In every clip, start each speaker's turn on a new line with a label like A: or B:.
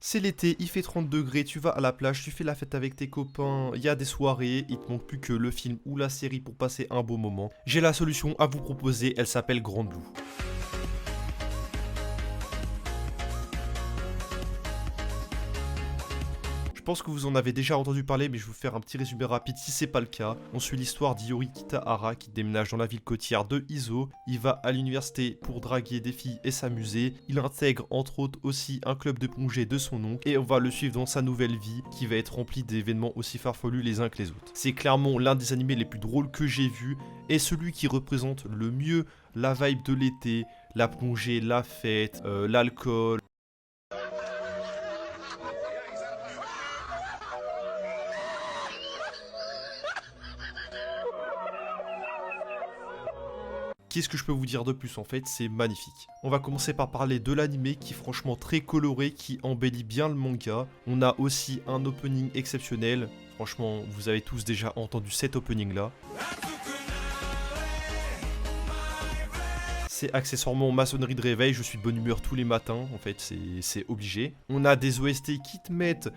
A: C'est l'été, il fait 30 degrés, tu vas à la plage, tu fais la fête avec tes copains, il y a des soirées, il te manque plus que le film ou la série pour passer un beau moment. J'ai la solution à vous proposer, elle s'appelle Grand Blue. Je pense que vous en avez déjà entendu parler, mais je vais vous faire un petit résumé rapide si c'est pas le cas. On suit l'histoire d'Iori Kitahara qui déménage dans la ville côtière de Izo. Il va à l'université pour draguer des filles et s'amuser. Il intègre entre autres aussi un club de plongée de son oncle et on va le suivre dans sa nouvelle vie qui va être remplie d'événements aussi farfelus les uns que les autres. C'est clairement l'un des animés les plus drôles que j'ai vu et celui qui représente le mieux la vibe de l'été, la plongée, la fête, l'alcool. Qu'est-ce que je peux vous dire de plus en fait, c'est magnifique. On va commencer par parler de l'animé qui est franchement très coloré, qui embellit bien le manga. On a aussi un opening exceptionnel. Franchement, vous avez tous déjà entendu cet opening là. C'est accessoirement maçonnerie de réveil, je suis de bonne humeur tous les matins, en fait c'est obligé. On a des OST qui te mettent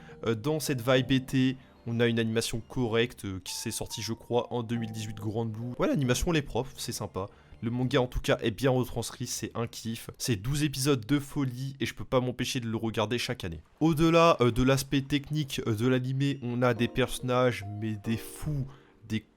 A: dans cette vibe été. On a une animation correcte qui s'est sortie je crois en 2018 Grand Blue. Ouais, l'animation elle est propre, c'est sympa. Le manga en tout cas est bien retranscrit, c'est un kiff. C'est 12 épisodes de folie et je peux pas m'empêcher de le regarder chaque année. Au-delà de l'aspect technique de l'animé, on a des personnages mais des fous.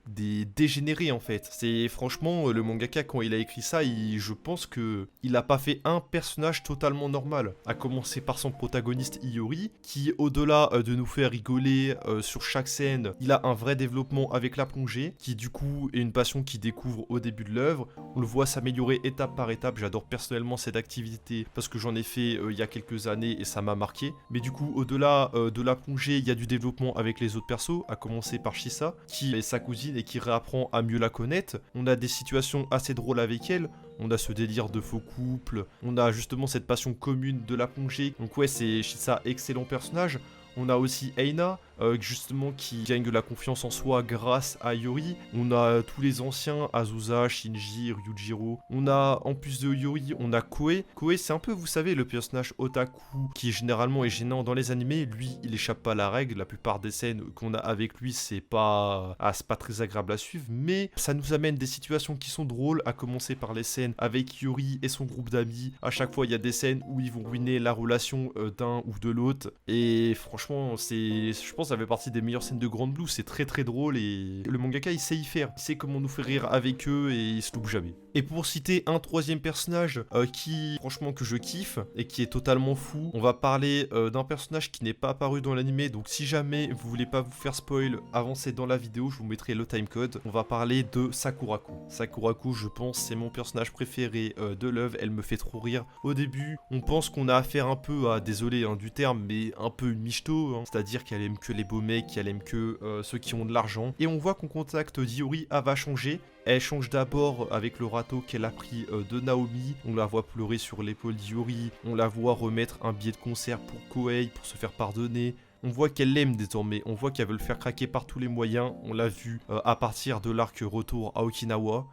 A: Des dégénérés en fait. C'est franchement le mangaka quand il a écrit ça, je pense que il a pas fait un personnage totalement normal. À commencer par son protagoniste Iori, qui au-delà de nous faire rigoler sur chaque scène, il a un vrai développement avec la plongée, qui du coup est une passion qu'il découvre au début de l'œuvre. On le voit s'améliorer étape par étape. J'adore personnellement cette activité parce que j'en ai fait il y a quelques années et ça m'a marqué. Mais du coup au-delà de la plongée, il y a du développement avec les autres persos, à commencer par Shisa, qui est sa cousine et qui réapprend à mieux la connaître. On a des situations assez drôles avec elle. On a ce délire de faux couple. On a justement cette passion commune de la plongée. Donc ouais, c'est Shisa, excellent personnage. On a aussi Eina, justement qui gagne de la confiance en soi grâce à Yori. On a tous les anciens, Azusa, Shinji, Ryujiro. On a, en plus de Yori, on a Koe. Koe, c'est un peu, vous savez, le personnage otaku qui généralement est gênant dans les animés. Lui, il échappe pas à la règle. La plupart des scènes qu'on a avec lui, c'est pas très agréable à suivre. Mais ça nous amène des situations qui sont drôles, à commencer par les scènes avec Yori et son groupe d'amis. À chaque fois, il y a des scènes où ils vont ruiner la relation d'un ou de l'autre. Et franchement, je pense que ça fait partie des meilleures scènes de Grand Blue, c'est très très drôle et le mangaka il sait y faire, il sait comment nous faire rire avec eux et il se loupe jamais. Et pour citer un troisième personnage qui franchement que je kiffe et qui est totalement fou, on va parler d'un personnage qui n'est pas apparu dans l'animé, donc si jamais vous voulez pas vous faire spoil, avancez dans la vidéo, je vous mettrai le timecode. On va parler de Sakurako. Sakurako, je pense, c'est mon personnage préféré de l'œuvre, elle me fait trop rire. Au début, on pense qu'on a affaire un peu à, désolé du terme, mais un peu une michto. C'est-à-dire qu'elle aime que les beaux mecs, qu'elle aime que ceux qui ont de l'argent. Et on voit qu'on contacte d'Iori, elle va changer. Elle change d'abord avec le râteau qu'elle a pris de Naomi. On la voit pleurer sur l'épaule d'Iori. On la voit remettre un billet de concert pour Koei pour se faire pardonner. On voit qu'elle l'aime désormais, on voit qu'elle veut le faire craquer par tous les moyens. On l'a vu à partir de l'arc retour à Okinawa.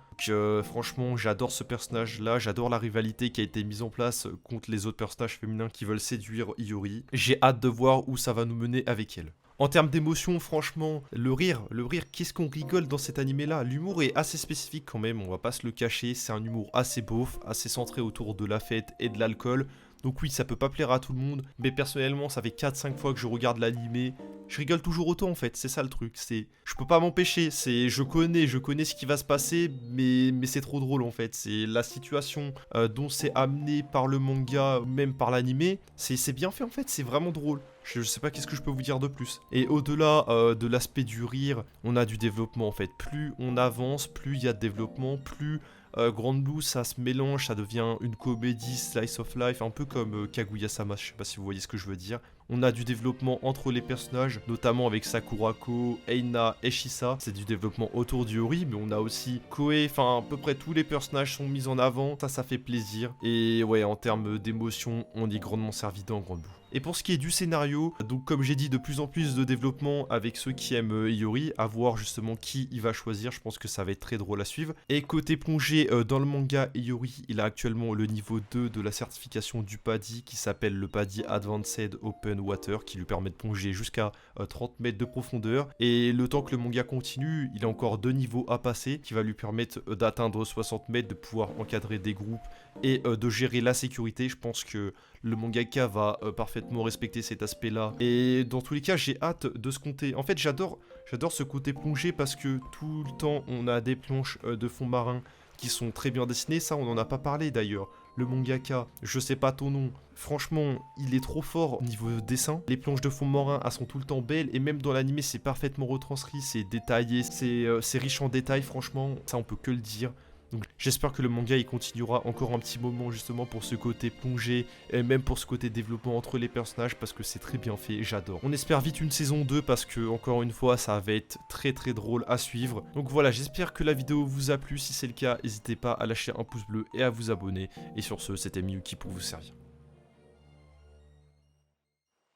A: Franchement, j'adore ce personnage-là, j'adore la rivalité qui a été mise en place contre les autres personnages féminins qui veulent séduire Iori. J'ai hâte de voir où ça va nous mener avec elle. En termes d'émotion, franchement, le rire, qu'est-ce qu'on rigole dans cet animé-là. L'humour est assez spécifique quand même, on va pas se le cacher, c'est un humour assez beauf, assez centré autour de la fête et de l'alcool. Donc oui, ça peut pas plaire à tout le monde, mais personnellement, ça fait 4-5 fois que je regarde l'animé. Je rigole toujours autant en fait, c'est ça le truc, je peux pas m'empêcher, je connais ce qui va se passer, mais c'est trop drôle en fait. C'est la situation dont c'est amené par le manga, même par l'animé, c'est bien fait en fait, c'est vraiment drôle. Je sais pas qu'est-ce que je peux vous dire de plus. Et au-delà de l'aspect du rire, on a du développement en fait. Plus on avance, plus il y a de développement, plus Grand Blue ça se mélange, ça devient une comédie slice of life, un peu comme Kaguya-sama, je sais pas si vous voyez ce que je veux dire. On a du développement entre les personnages, notamment avec Sakurako, Eina et Shisa. C'est du développement autour d'Iori, mais on a aussi Koe, enfin à peu près tous les personnages sont mis en avant. Ça fait plaisir. Et ouais, en termes d'émotion, on est grandement servi dans Grand Blue. Et pour ce qui est du scénario, donc comme j'ai dit, de plus en plus de développement avec ceux qui aiment Iori, à voir justement qui il va choisir, je pense que ça va être très drôle à suivre. Et côté plongée dans le manga, Iori, il a actuellement le niveau 2 de la certification du PADI qui s'appelle le PADI Advanced Open Water, qui lui permet de plonger jusqu'à 30 mètres de profondeur. Et le temps que le manga continue, il a encore 2 niveaux à passer qui va lui permettre d'atteindre 60 mètres, de pouvoir encadrer des groupes et de gérer la sécurité. Je pense que le mangaka va parfaitement respecter cet aspect-là. Et dans tous les cas, j'ai hâte de ce compter. En fait, j'adore ce côté plongée parce que tout le temps, on a des planches de fond marin qui sont très bien dessinées. Ça, on n'en a pas parlé d'ailleurs. Le mangaka, je sais pas ton nom, franchement, il est trop fort au niveau dessin. Les planches de fond marin, elles sont tout le temps belles, et même dans l'animé, c'est parfaitement retranscrit, c'est détaillé, c'est riche en détails, franchement, ça on peut que le dire. Donc j'espère que le manga il continuera encore un petit moment justement pour ce côté plongée et même pour ce côté développement entre les personnages parce que c'est très bien fait, j'adore. On espère vite une saison 2 parce que encore une fois ça va être très drôle à suivre. Donc voilà, j'espère que la vidéo vous a plu, si c'est le cas n'hésitez pas à lâcher un pouce bleu et à vous abonner. Et sur ce, c'était Miyuki pour vous servir.